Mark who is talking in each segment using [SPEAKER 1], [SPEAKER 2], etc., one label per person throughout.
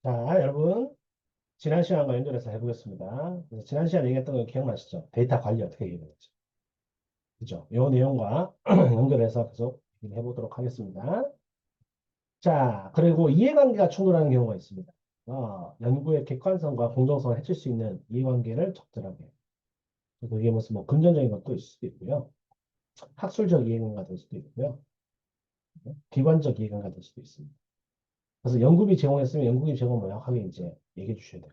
[SPEAKER 1] 자, 여러분, 지난 시간과 연결해서 해보겠습니다. 그래서 지난 시간에 얘기했던 거 기억나시죠? 데이터 관리 어떻게 얘기했죠? 그죠? 이 내용과 연결해서 계속 얘기를 해보도록 하겠습니다. 자, 그리고 이해관계가 충돌하는 경우가 있습니다. 연구의 객관성과 공정성을 해칠 수 있는 이해관계를 적절하게. 그리고 이게 무슨 뭐 금전적인 것도 있을 수도 있고요. 학술적 이해관계가 될 수도 있고요. 기관적 이해관계가 될 수도 있습니다. 그래서 연구비 제공했으면 연구비 제공 명확하게 이제 얘기해 주셔야 돼요.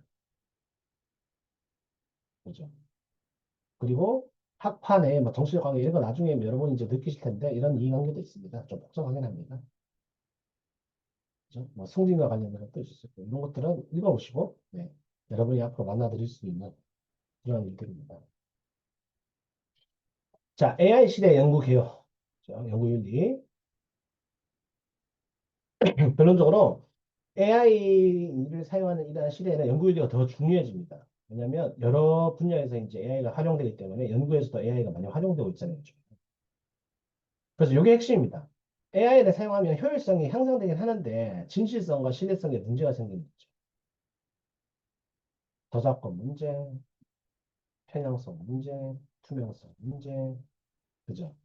[SPEAKER 1] 그죠? 그리고 학파 내에 뭐 정치적 관계 이런 거 나중에 여러분이 이제 느끼실 텐데 이런 이해관계도 있습니다. 좀 복잡하긴 합니다. 그죠? 뭐 승진과 관련된 것도 있을 수 있고 이런 것들은 읽어보시고 네. 여러분이 앞으로 만나드릴 수 있는 그런 일들입니다. 자, AI 시대 연구 개요. 연구 윤리. 결론적으로 AI를 사용하는 이러한 시대에는 연구 윤리가 더 중요해집니다. 왜냐하면 여러 분야에서 이제 AI가 활용되기 때문에 연구에서도 AI가 많이 활용되고 있잖아요. 그래서 이게 핵심입니다. AI를 사용하면 효율성이 향상되긴 하는데 진실성과 신뢰성에 문제가 생기는 거죠. 저작권 문제, 편향성 문제, 투명성 문제, 그죠?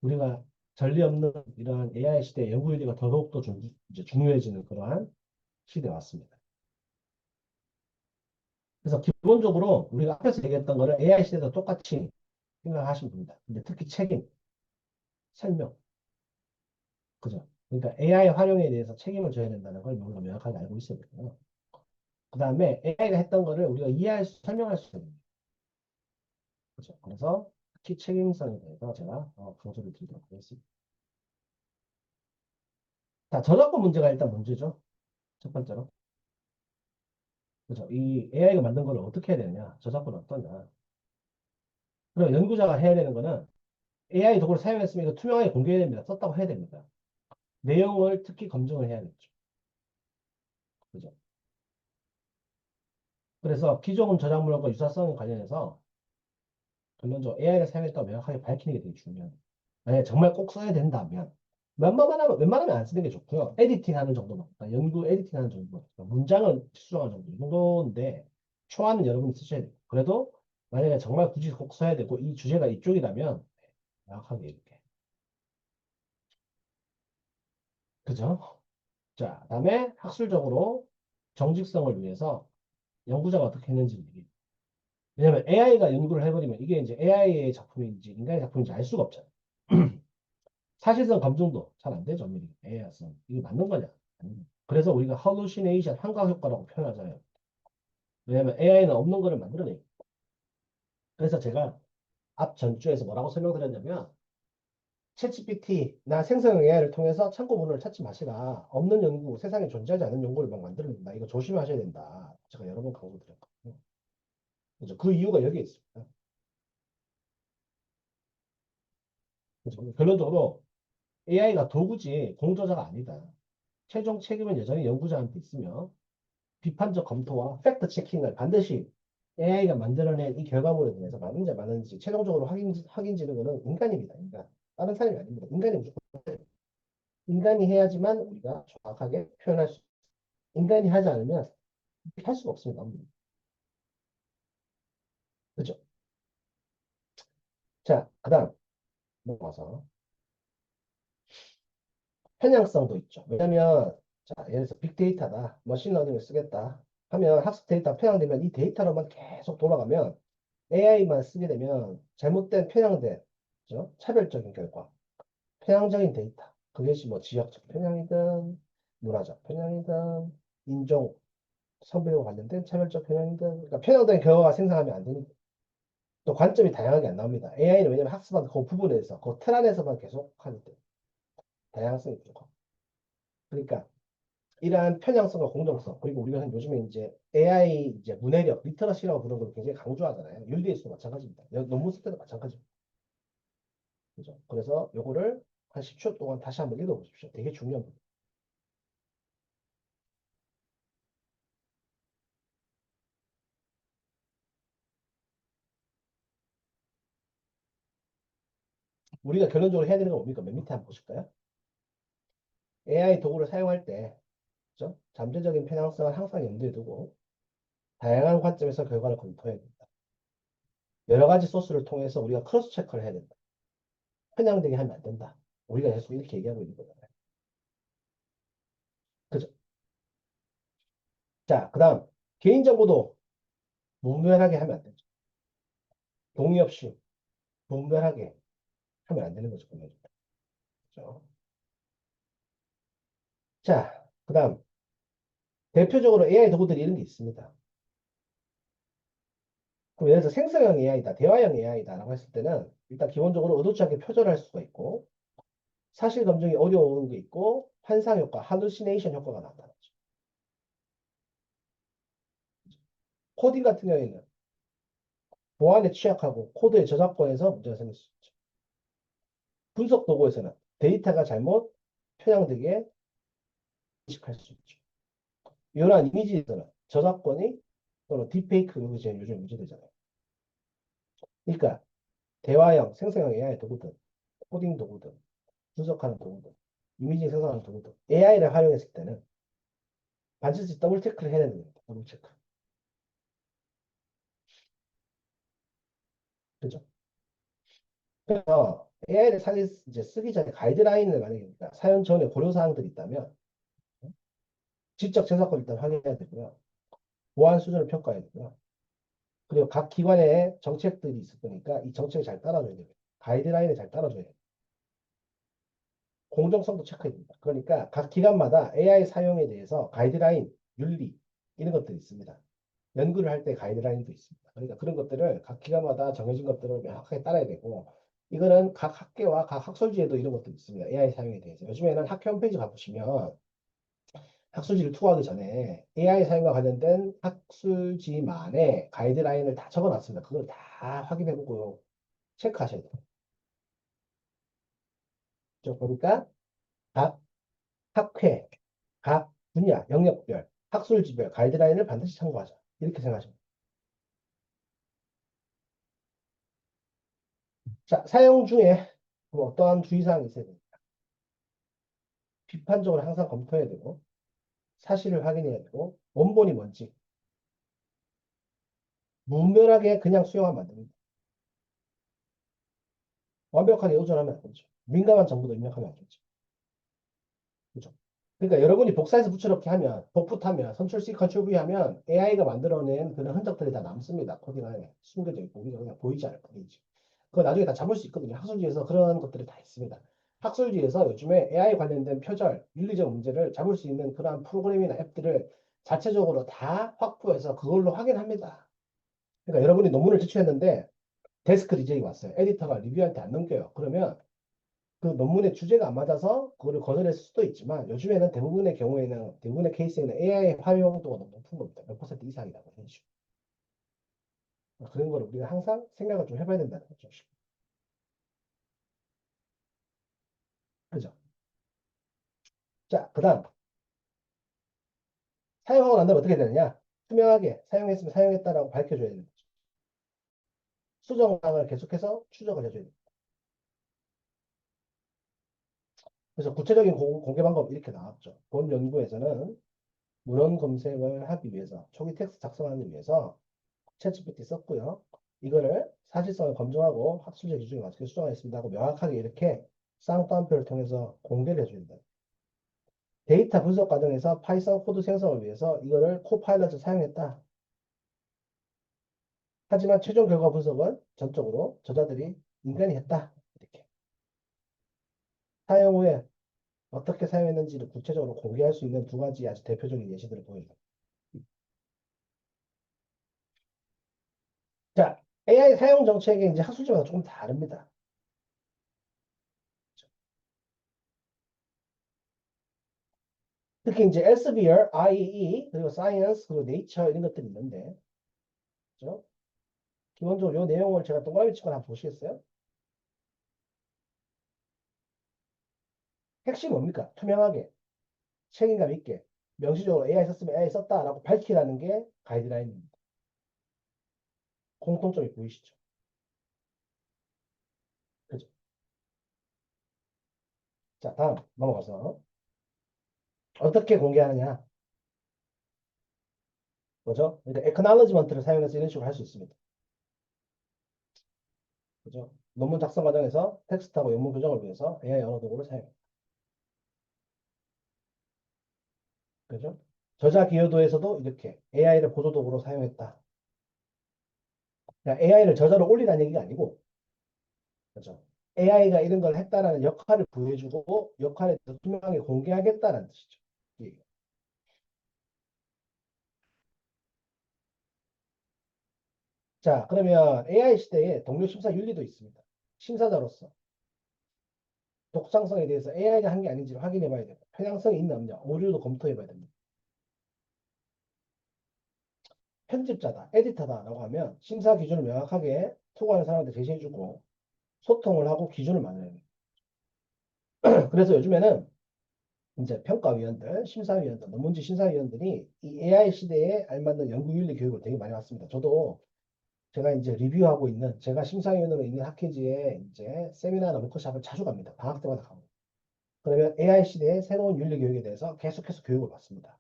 [SPEAKER 1] 우리가 전례 없는 이러한 AI 시대의 연구 윤리가 더더욱더 이제 중요해지는 그러한 시대에 왔습니다. 그래서 기본적으로 우리가 앞에서 얘기했던 거를 AI 시대도 똑같이 생각하시면 됩니다. 근데 특히 책임, 설명, 그죠? 그러니까 AI 활용에 대해서 책임을 져야 된다는 걸 우리가 명확하게 알고 있어야 되고요. 그 다음에 AI가 했던 거를 우리가 이해할 수, 설명할 수 있는 거죠. 그래서 특히 책임성에 대해서 제가 강조를 드리도록 하겠습니다. 자, 저작권 문제가 일단 문제죠. 첫 번째로. 그죠. 이 AI가 만든 걸 어떻게 해야 되느냐. 저작권은 어떠냐. 그럼 연구자가 해야 되는 거는 AI 도구를 사용했으면 이거 투명하게 공개해야 됩니다. 썼다고 해야 됩니다. 내용을 특히 검증을 해야겠죠. 그죠. 그래서 기존 저작물과 유사성 관련해서 결론적으로 AI를 사용했다고 명확하게 밝히는 게 되게 중요해요. 만약에 정말 꼭 써야 된다면 웬만하면 안 쓰는 게 좋고요. 에디팅하는 정도만. 그러니까 연구 에디팅하는 정도. 그러니까 문장을 수정하는 정도. 이 정도인데 초안은 여러분이 쓰셔야 돼요. 그래도 만약에 정말 굳이 꼭 써야 되고 이 주제가 이쪽이라면 명확하게 이렇게. 그죠? 자, 그다음에 학술적으로 정직성을 위해서 연구자가 어떻게 했는지 얘기해요. 왜냐하면 AI가 연구를 해버리면 이게 이제 AI의 작품인지 인간의 작품인지 알 수가 없잖아요. 사실상 검증도 잘 안 되죠, 미리. AI성. 이게 맞는 거냐? 그래서 우리가 hallucination, 환각 효과라고 표현하잖아요. 왜냐하면 AI는 없는 거를 만들어내요. 그래서 제가 앞 전주에서 뭐라고 설명드렸냐면 챗GPT나 생성형 AI를 통해서 참고문헌을 찾지 마시라. 없는 연구, 세상에 존재하지 않는 연구를 막 만들어낸다. 이거 조심하셔야 된다. 제가 여러 번 강조드렸거든요. 그죠? 그 이유가 여기에 있습니다. 그죠? 결론적으로 AI가 도구지 공저자가 아니다. 최종 책임은 여전히 연구자한테 있으며 비판적 검토와 팩트 체킹을 반드시 AI가 만들어낸 이 결과물에 대해서 맞는지 맞는지 최종적으로 확인 지는 것은 인간입니다. 인간. 다른 사람이 아닙니다. 인간이 무조건 인간이 해야지만 우리가 정확하게 표현할 수. 인간이 하지 않으면 할 수가 없습니다. 그죠? 자, 그다음 넘어가서 편향성도 있죠. 왜냐하면 자, 예를 들어서 빅데이터다, 머신러닝을 쓰겠다 하면 학습 데이터 편향되면 이 데이터로만 계속 돌아가면 AI만 쓰게 되면 잘못된 편향된 그죠? 차별적인 결과, 편향적인 데이터. 그것이 뭐 지역적 편향이든 문화적 편향이든 인종, 성별과 관련된 차별적 편향이든 그러니까 편향된 결과가 생성하면 안 되는 또 관점이 다양하게 안 나옵니다. AI는 왜냐면 학습한 그 부분에서 그 틀 안에서만 계속 하기 때문에 다양성이 부족하고 그러니까 이러한 편향성과 공정성 그리고 우리가 요즘에 이제 AI 이제 문해력 리터러시라고 부르는 걸 굉장히 강조하잖아요. 윤리에서도 마찬가지입니다. 논문 쓸 때도 마찬가지입니다. 그죠? 그래서 요거를 한 10초 동안 다시 한번 읽어보십시오. 되게 중요한 부분. 우리가 결론적으로 해야 되는 건 뭡니까? 맨 밑에 한번 보실까요? AI 도구를 사용할 때 그죠? 잠재적인 편향성을 항상 염두에 두고 다양한 관점에서 결과를 검토해야 된다. 여러 가지 소스를 통해서 우리가 크로스 체크를 해야 된다. 편향되게 하면 안 된다. 우리가 계속 이렇게 얘기하고 있는 거잖아요. 그죠? 자, 그 다음, 개인정보도 무분별하게 하면 안 되죠. 동의 없이 무분별하게 하면 안 되는 거죠. 그죠? 자, 그 다음, 대표적으로 AI 도구들이 이런 게 있습니다. 그럼 예를 들어 생성형 AI다, 대화형 AI다라고 했을 때는 일단 기본적으로 의도치 않게 표절할 수가 있고 사실 검증이 어려운 게 있고 환상 효과, 할루시네이션 효과가 나타나죠. 코딩 같은 경우에는 보안에 취약하고 코드의 저작권에서 문제가 생길 수 있죠. 분석 도구에서는 데이터가 잘못 편향되게 인식할 수 있죠. 이러한 이미지에서는 저작권이 또는 딥페이크 이런 게 요즘 문제되잖아요. 그러니까 대화형, 생성형 AI 도구들, 코딩 도구들, 분석하는 도구들, 이미지 생성하는 도구들, AI를 활용했을 때는 반드시 더블 체크를 해야 되는 겁니다. 더블 체크. 그죠? 그래서 AI를 이제 쓰기 전에 가이드라인을 만약에 그러니까 사용 전에 고려사항들이 있다면 지적 재산권 일단 확인해야 되고요. 보안 수준을 평가해야 되고요. 그리고 각 기관의 정책들이 있을 거니까 이 정책을 잘 따라줘야 돼요. 가이드라인을 잘 따라줘야 돼요. 공정성도 체크해야 됩니다. 그러니까 각 기관마다 AI 사용에 대해서 가이드라인, 윤리 이런 것들이 있습니다. 연구를 할 때 가이드라인도 있습니다. 그러니까 그런 것들을 각 기관마다 정해진 것들을 명확하게 따라야 되고 이거는 각 학계와 각 학술지에도 이런 것들이 있습니다. AI 사용에 대해서. 요즘에는 학회 홈페이지 가보시면 학술지를 투고하기 전에 AI 사용과 관련된 학술지만의 가이드라인을 다 적어놨습니다. 그걸 다 확인해보고 체크하셔야 돼요. 보니까 각 학회, 각 분야, 영역별, 학술지별 가이드라인을 반드시 참고하자. 이렇게 생각하시면 돼요. 자, 사용 중에 어떠한 주의사항이 있어야 됩니다. 비판적으로 항상 검토해야 되고 사실을 확인해야 되고 원본이 뭔지 무면하게 그냥 수용하면 안 됩니다. 완벽하게 의존하면 안 되죠. 민감한 정보도 입력하면 안 되죠. 그죠? 그러니까 여러분이 복사해서 붙여넣기 하면, 복붙하면, 컨트롤 C, 컨트롤 V 하면 AI가 만들어낸 그런 흔적들이 다 남습니다. 코딩 안에 숨겨져 있고 우리가 그냥 보이지 않을 뿐이지. 그거 나중에 다 잡을 수 있거든요. 학술지에서 그런 것들이 다 있습니다. 학술지에서 요즘에 AI 관련된 표절, 윤리적 문제를 잡을 수 있는 그러한 프로그램이나 앱들을 자체적으로 다 확보해서 그걸로 확인합니다. 그러니까 여러분이 논문을 제출했는데 데스크 리젝이 왔어요. 에디터가 리뷰한테 안 넘겨요. 그러면 그 논문의 주제가 안 맞아서 그거를 거절했을 수도 있지만 요즘에는 대부분의 경우에는 대부분의 케이스에는 AI 활용도가 너무 높은 겁니다. 몇 퍼센트 이상이라고 해주시고 그런 걸 우리가 항상 생각을 좀 해봐야 된다는 거죠. 그죠? 자, 그다음 사용하고 난 다음에 어떻게 되느냐? 투명하게 사용했으면 사용했다라고 밝혀줘야 되는 거죠. 수정사항을 계속해서 추적을 해줘야 됩니다. 그래서 구체적인 공개 방법 이렇게 나왔죠. 본 연구에서는 문헌 검색을 하기 위해서 초기 텍스트 작성하기 위해서 챗GPT 썼고요. 이거를 사실성을 검증하고 학술적 기준에 맞게 수정하였습니다 하고 명확하게 이렇게 쌍따옴표를 통해서 공개를 해줘야 된다. 데이터 분석 과정에서 파이썬 코드 생성을 위해서 이거를 코파일럿을 사용했다. 하지만 최종 결과 분석은 전적으로 저자들이 인간이 했다. 이렇게. 사용 후에 어떻게 사용했는지를 구체적으로 공개할 수 있는 두 가지 아주 대표적인 예시들을 보여줍니다. 자, AI 사용 정책이 이제 학술지마다 조금 다릅니다. 특히 이제 Elsevier, IEE, 그리고 Science, 그리고 Nature 이런 것들이 있는데, 그죠? 기본적으로 이 내용을 제가 동그라미 치고 한번 보시겠어요? 핵심이 뭡니까? 투명하게, 책임감 있게, 명시적으로 AI 썼으면 AI 썼다라고 밝히라는 게 가이드라인입니다. 공통점이 보이시죠? 그죠? 자, 다음 넘어가서 어떻게 공개하느냐? 그죠? 그러니까 acknowledgement를 사용해서 이런 식으로 할 수 있습니다. 그죠? 논문 작성 과정에서 텍스트하고 영문 교정을 위해서 AI 언어 도구를 사용해요. 그죠? 저자 기여도에서도 이렇게 AI를 보조 도구로 사용했다. 그러니까 AI를 저자로 올리라는 얘기가 아니고, 그죠? AI가 이런 걸 했다라는 역할을 부여해주고 역할에 대해서 투명하게 공개하겠다는 뜻이죠. 예. 자, 그러면 AI 시대에 동료 심사 윤리도 있습니다. 심사자로서 독창성에 대해서 AI가 한 게 아닌지를 확인해 봐야 됩니다. 편향성이 있나 없냐, 오류도 검토해 봐야 됩니다. 편집자다, 에디터다라고 하면 심사 기준을 명확하게 투구하는 사람한테 제시해주고 소통을 하고 기준을 만들어야 돼요. 그래서 요즘에는 이제 평가위원들, 심사위원들, 논문지 심사위원들이 이 AI 시대에 알맞는 연구윤리 교육을 되게 많이 받습니다. 저도 제가 이제 리뷰하고 있는, 제가 심사위원으로 있는 학회지에 이제 세미나나 워크숍을 자주 갑니다. 방학 때마다 가고. 그러면 AI 시대의 새로운 윤리 교육에 대해서 계속해서 교육을 받습니다.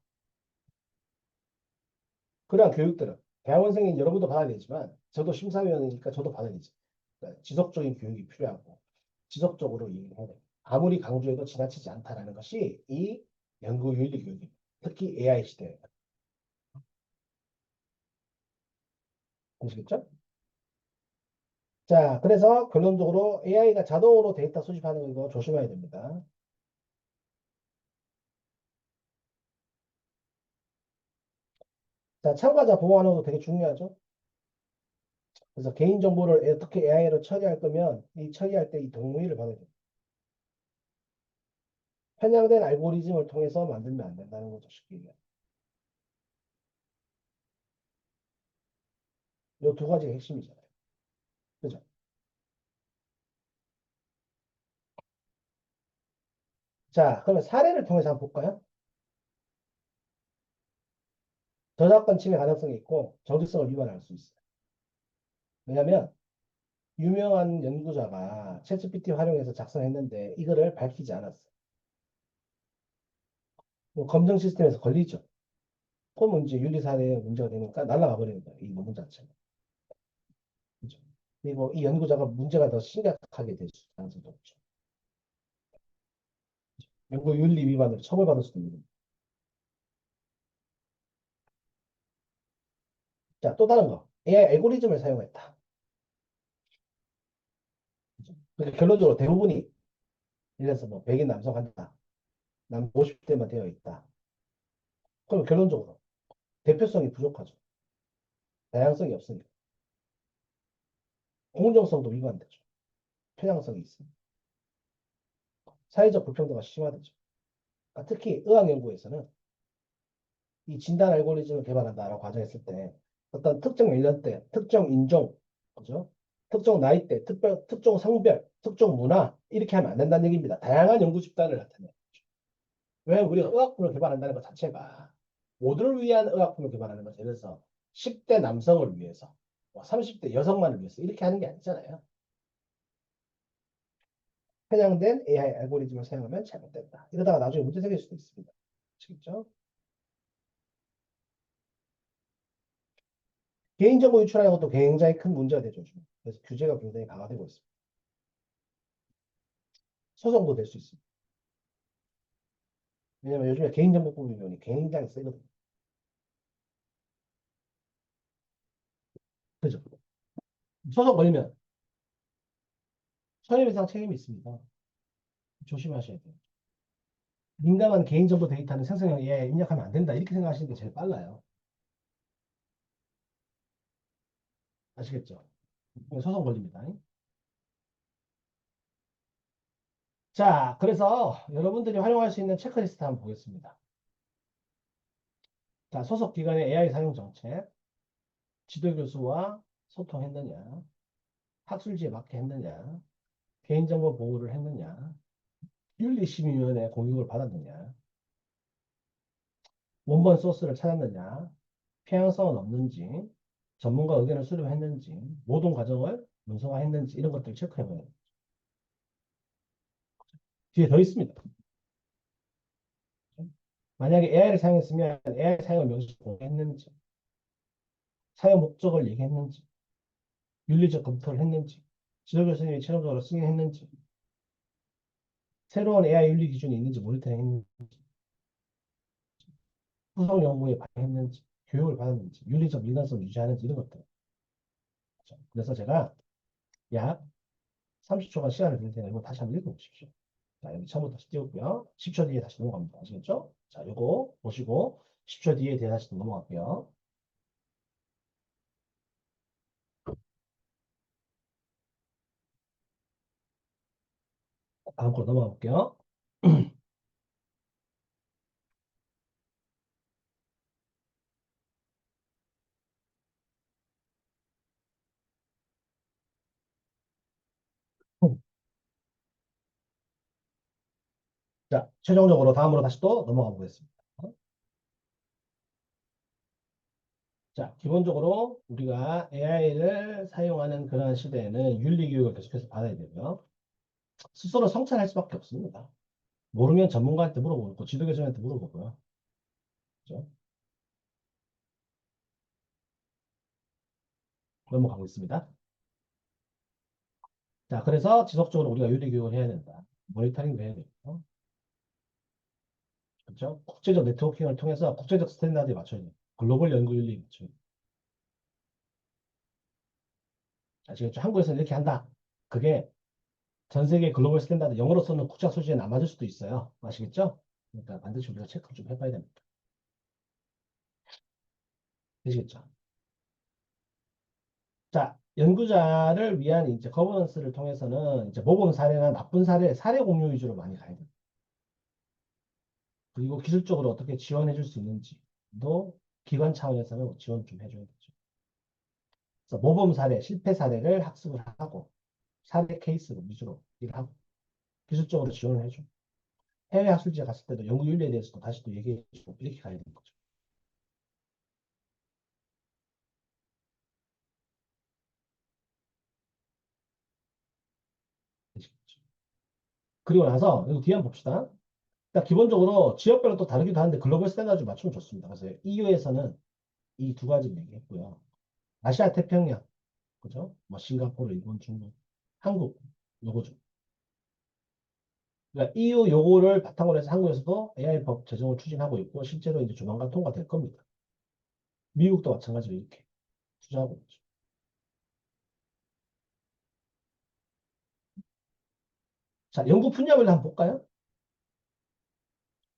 [SPEAKER 1] 그러한 교육들은 대학원생인 여러분도 받아야 되지만 저도 심사위원이니까 저도 받아야 되지. 그러니까 지속적인 교육이 필요하고 지속적으로 얘기해야 돼요. 아무리 강조해도 지나치지 않다라는 것이 이 연구윤리 교육입니다. 특히 AI 시대에. 아시겠죠? 자, 그래서 결론적으로 AI가 자동으로 데이터 수집하는 거 조심해야 됩니다. 자, 참가자 보호하는 것도 되게 중요하죠. 그래서 개인정보를 어떻게 AI로 처리할 거면 이 처리할 때 이 동의를 받아야 돼요. 편향된 알고리즘을 통해서 만들면 안 된다는 거죠. 쉽게 얘기하면. 이 두 가지가 핵심이잖아요. 그죠? 자, 그러면 사례를 통해서 한번 볼까요? 저작권 침해 가능성이 있고 정직성을 위반할 수 있어요. 왜냐하면 유명한 연구자가 챗GPT 활용해서 작성했는데 이거를 밝히지 않았어요. 뭐 검증 시스템에서 걸리죠. 그러면 이제 윤리사례에 문제가 되니까 날아가 버리는 거예요. 이 논문 자체가. 그죠? 그리고 이 연구자가 문제가 더 심각하게 될 가능성도 없죠. 연구 윤리 위반으로 처벌받을 수도 있는. 자, 또 다른 거. AI 알고리즘을 사용했다. 그죠? 그러니까 결론적으로 대부분이 예를 들어서 뭐 백인 남성 한다. 남 50대만 되어 있다. 그럼 결론적으로 대표성이 부족하죠. 다양성이 없으니까. 공정성도 위반되죠. 편향성이 있습니다. 사회적 불평등가 심화되죠. 그러니까 특히 의학 연구에서는 이 진단 알고리즘을 개발한다라고 가정했을 때 어떤 특정 연령대, 특정 인종, 그죠? 특정 나이대, 특정 성별, 특정 문화 이렇게 하면 안 된다는 얘기입니다. 다양한 연구 집단을 나타내요. 왜 우리가 의약품을 개발한다는 것 자체가 모두를 위한 의약품을 개발하는 거죠. 예를 들어서 10대 남성을 위해서, 30대 여성만을 위해서 이렇게 하는 게 아니잖아요. 편향된 AI 알고리즘을 사용하면 잘못된다. 이러다가 나중에 문제 생길 수도 있습니다. 아시겠죠? 개인정보 유출하는 것도 굉장히 큰 문제가 되죠. 요즘. 그래서 규제가 굉장히 강화되고 있습니다. 소송도 될 수 있습니다. 왜냐면 요즘에 개인정보법이 굉장히 세거든요. 그죠? 소송 걸리면 손해배상 책임이 있습니다. 조심하셔야 돼요. 민감한 개인정보 데이터는 생성형에 입력하면 안 된다. 이렇게 생각하시는 게 제일 빨라요. 아시겠죠? 소송 걸립니다. 자, 그래서 여러분들이 활용할 수 있는 체크리스트 한번 보겠습니다. 자, 소속 기관의 AI 사용 정책, 지도교수와 소통했느냐, 학술지에 맞게 했느냐, 개인정보 보호를 했느냐, 윤리심의위원회 공유를 받았느냐, 원본 소스를 찾았느냐, 편향성은 없는지, 전문가 의견을 수렴했는지, 모든 과정을 문서화했는지 이런 것들을 체크해봐야 돼요. 뒤에 더 있습니다. 만약에 AI를 사용했으면 AI 사용을 명시했는지, 사용 목적을 얘기했는지, 윤리적 검토를 했는지, 지도 교수님이 최종적으로 승인했는지, 새로운 AI 윤리 기준이 있는지 모니터링 했는지, 후속 연구에 반영했는지, 교육을 받았는지, 윤리적 민감성을 유지하는지 이런 것들. 그렇죠? 그래서 제가 약 30초간 시간을 드릴 테니까 이거 다시 한번 읽어보십시오. 자, 여기 처음부터 다시 띄우고요. 10초 뒤에 다시 넘어갑니다. 아시겠죠? 자, 요거 보시고 10초 뒤에 다시 넘어갈게요. 다음 거 넘어가 볼게요. 자, 최종적으로 다음으로 다시 또 넘어가 보겠습니다. 자, 기본적으로 우리가 AI를 사용하는 그런 시대에는 윤리교육을 계속해서 받아야 되고요. 스스로 성찰할 수밖에 없습니다. 모르면 전문가한테 물어보고, 지도교수한테 물어보고요. 그죠? 넘어가고 있습니다. 자, 그래서 지속적으로 우리가 윤리교육을 해야 된다. 모니터링도 해야 되고, 그렇죠? 국제적 네트워킹을 통해서 국제적 스탠다드에 맞춰야 돼요. 글로벌 연구 윤리에 맞춰야 돼요. 아시겠죠? 한국에서는 이렇게 한다. 그게 전 세계 글로벌 스탠다드 영어로서는 국제 수준에 안 맞을 수도 있어요. 아시겠죠? 그러니까 반드시 우리가 체크를 좀 해봐야 됩니다. 되시겠죠? 자, 연구자를 위한 이제 거버넌스를 통해서는 이제 모범 사례나 나쁜 사례, 사례 공유 위주로 많이 가야 돼요. 그리고 기술적으로 어떻게 지원해 줄 수 있는지도 기관 차원에서는 지원 좀 해줘야 되죠. 그래서 모범 사례, 실패 사례를 학습을 하고 사례 케이스로 위주로 일하고 기술적으로 지원을 해줘. 해외 학술지에 갔을 때도 연구 윤리에 대해서도 다시 또 얘기해주고 이렇게 가야 되는 거죠. 아시겠죠? 그리고 나서 이거 뒤에 한번 봅시다. 일단 기본적으로 지역별로 또 다르기도 하는데 글로벌 스탠다드 맞추면 좋습니다. 그래서 EU에서는 이 두 가지를 얘기했고요. 아시아 태평양, 그죠? 뭐 싱가포르, 일본, 중국, 한국 요거죠. 그러니까 EU 요거를 바탕으로 해서 한국에서도 AI 법 제정을 추진하고 있고 실제로 이제 조만간 통과될 겁니다. 미국도 마찬가지로 이렇게 투자하고 있죠. 자, 연구 분야별로 한번 볼까요?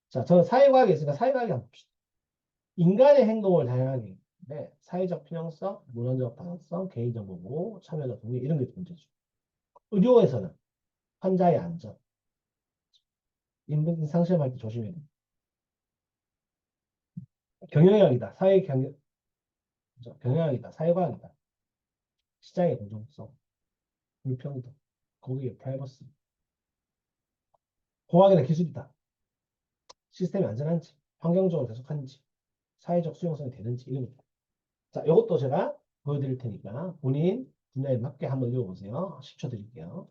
[SPEAKER 1] 자, 저는 사회과학에 있으니까 사회과학에 한번 봅시다. 인간의 행동을 다양하게 네, 사회적 필요성, 문화적 방향성, 개인정보 보호, 참여자 동의 이런 게 문제죠. 의료에서는 환자의 안전, 임상시험할 때 조심해야 돼요. 경영학이다. 경영학이다. 사회과학이다. 시장의 공정성, 불평등, 고객의 프라이버시, 공학이나 기술이다. 시스템이 안전한지, 환경적으로 계속하는지, 사회적 수용성이 되는지 이런 것. 자, 이것도 제가 보여드릴 테니까 본인 분야에 맞게 한번 읽어보세요. 10초 드릴게요.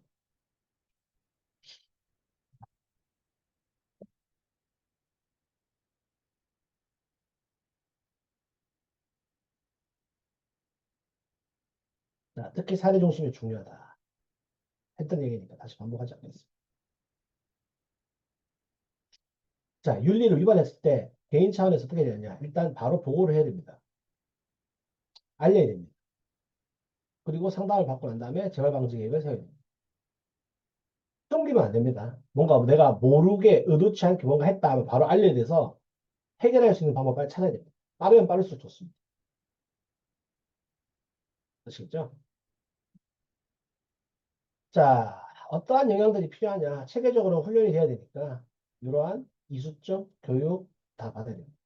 [SPEAKER 1] 자, 특히 사례 중심이 중요하다. 했던 얘기니까 다시 반복하지 않겠습니다. 자, 윤리를 위반했을 때 개인 차원에서 어떻게 되느냐? 일단 바로 보고를 해야 됩니다. 알려야 됩니다. 그리고 상담을 받고 난 다음에 재발 방지 계획을 세워야 됩니다. 숨기면 안 됩니다. 뭔가 내가 모르게 의도치 않게 뭔가 했다 하면 바로 알려야 돼서 해결할 수 있는 방법 빨리 찾아야 됩니다. 빠르면 빠를수록 좋습니다. 아시겠죠? 자, 어떠한 영향들이 필요하냐? 체계적으로 훈련이 돼야 되니까 이러한 이수점, 교육 다 받아야 됩니다.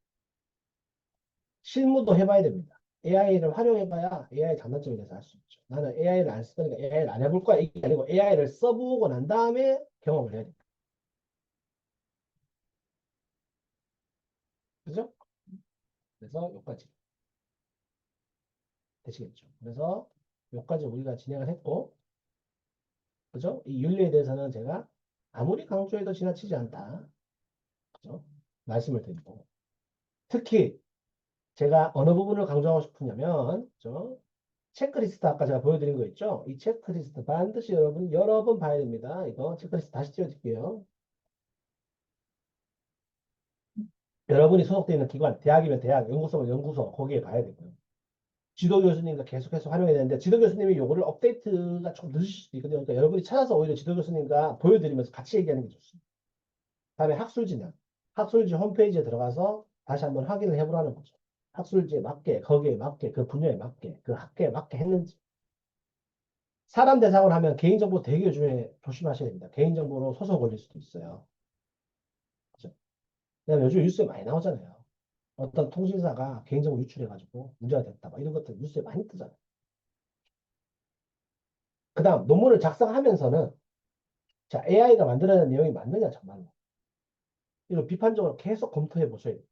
[SPEAKER 1] 실무도 해봐야 됩니다. AI를 활용해봐야 AI 장단점에 대해서 알 수 있죠. 나는 AI를 안 쓰니까 AI를 안 해볼 거야. 이게 아니고 AI를 써보고 난 다음에 경험을 해야 됩니다. 그죠? 그래서 여기까지 되시겠죠. 그래서 여기까지 우리가 진행을 했고, 그죠? 이 윤리에 대해서는 제가 아무리 강조해도 지나치지 않다. 그죠? 말씀을 드리고. 특히 제가 어느 부분을 강조하고 싶으냐면, 체크리스트 아까 제가 보여드린 거 있죠? 이 체크리스트 반드시 여러분 여러 번 봐야 됩니다. 이거 체크리스트 다시 띄워드릴게요. 여러분이 소속되어 있는 기관, 대학이면 대학, 연구소면 연구소, 거기에 봐야 되고요. 지도 교수님과 계속해서 활용해야 되는데, 지도 교수님이 요거를 업데이트가 좀 늦으실 수도 있거든요. 그러니까 여러분이 찾아서 오히려 지도 교수님과 보여드리면서 같이 얘기하는 게 좋습니다. 다음에 학술지는, 학술지 홈페이지에 들어가서 다시 한번 확인을 해보라는 거죠. 학술지에 맞게, 거기에 맞게, 그 분야에 맞게, 그 학계에 맞게 했는지. 사람 대상으로 하면 개인정보 되게 요즘에 조심하셔야 됩니다. 개인정보로 소송 걸릴 수도 있어요. 그죠? 왜냐면 요즘 뉴스에 많이 나오잖아요. 어떤 통신사가 개인정보 유출해가지고 문제가 됐다. 막 이런 것들 뉴스에 많이 뜨잖아요. 그 다음, 논문을 작성하면서는, 자, AI가 만들어낸 내용이 맞느냐, 정말로. 이거 비판적으로 계속 검토해 보셔야 돼요.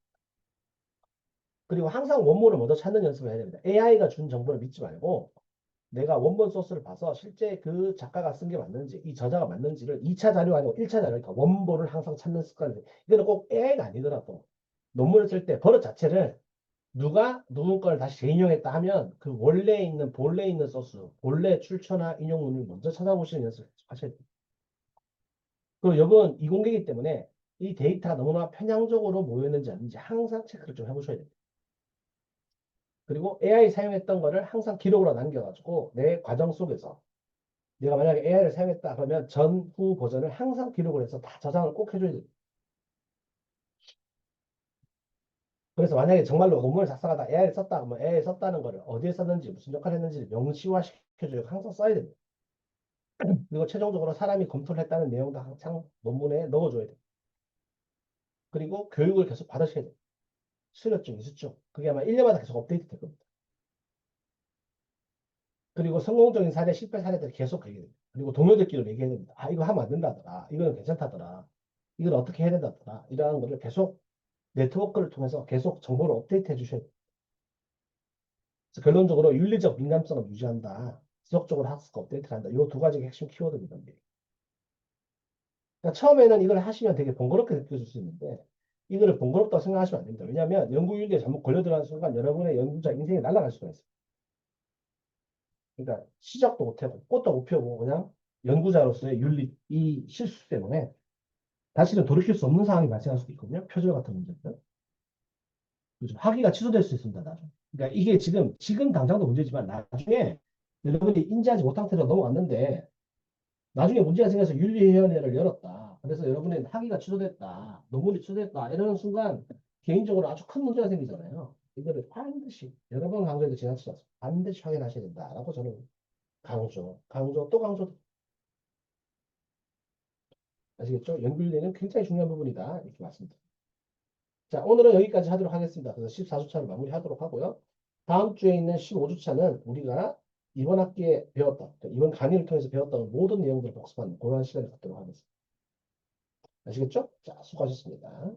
[SPEAKER 1] 그리고 항상 원본을 먼저 찾는 연습을 해야 됩니다. AI가 준 정보를 믿지 말고, 내가 원본 소스를 봐서 실제 그 작가가 쓴 게 맞는지, 이 저자가 맞는지를 2차 자료 아니고 1차 자료, 그러니까 원본을 항상 찾는 습관이 돼요. 이거는 꼭 AI가 아니더라도, 논문을 쓸 때 버릇 자체를 누가 누구 걸 다시 재인용했다 하면 그 원래 있는 본래 있는 소스, 본래 출처나 인용문을 먼저 찾아보시는 연습을 하셔야 돼요. 그리고 이건 이공계이기 때문에 이 데이터가 너무나 편향적으로 모였는지 아닌지 항상 체크를 좀 해보셔야 됩니다. 그리고 AI 사용했던 거를 항상 기록으로 남겨가지고 내 과정 속에서 내가 만약에 AI를 사용했다 그러면 전후 버전을 항상 기록을 해서 다 저장을 꼭 해줘야 돼요. 그래서 만약에 정말로 논문을 작성하다 AI를 썼다 그러면 AI 썼다는 거를 어디에 썼는지 무슨 역할을 했는지를 명시화시켜줘야 항상 써야 됩니다. 그리고 최종적으로 사람이 검토를 했다는 내용도 항상 논문에 넣어줘야 돼요. 그리고 교육을 계속 받으셔야 돼요. 수료증, 이수증. 그게 아마 1년마다 계속 업데이트 될 겁니다. 그리고 성공적인 사례, 실패 사례들을 계속 얘기해야 됩니다. 그리고 동료들끼리 얘기해야 됩니다. 아, 이거 하면 안 된다더라. 이거는 괜찮다더라. 이걸 어떻게 해야 된다더라. 이러한 거를 계속 네트워크를 통해서 계속 정보를 업데이트 해주셔야 돼요. 그래서 결론적으로 윤리적 민감성을 유지한다. 지속적으로 학습과 업데이트를 한다. 이 두 가지가 핵심 키워드입니다. 그러니까 처음에는 이걸 하시면 되게 번거롭게 느껴질 수 있는데 이거를 번거롭다고 생각하시면 안 됩니다. 왜냐하면 연구 윤리에 잘못 걸려들어가는 순간 여러분의 연구자 인생이 날아갈 수가 있어요. 그러니까 시작도 못하고 꽃도 못 펴고 그냥 연구자로서의 윤리 이 실수 때문에 다시는 돌이킬 수 없는 상황이 발생할 수도 있거든요. 표절 같은 문제들. 그죠? 학위가 취소될 수 있습니다. 나중에. 그러니까 이게 지금 당장도 문제지만 나중에 여러분이 인지하지 못한 상태로 넘어갔는데 나중에 문제가 생겨서 윤리위원회를 열었다. 그래서 여러분의 학위가 취소됐다. 논문이 취소됐다. 이러는 순간 개인적으로 아주 큰 문제가 생기잖아요. 이거를 반드시 여러 번 강조해도 지나치지 않습니다. 반드시 확인하셔야 된다라고 저는 강조, 또 강조. 아시겠죠? 연결되는 굉장히 중요한 부분이다. 이렇게 말씀드립니다. 자, 오늘은 여기까지 하도록 하겠습니다. 그래서 14주차를 마무리하도록 하고요. 다음 주에 있는 15주차는 우리가 이번 학기에 배웠던, 그러니까 이번 강의를 통해서 배웠던 모든 내용들을 복습하는 그런 시간을 갖도록 하겠습니다. 아시겠죠? 자, 수고하셨습니다.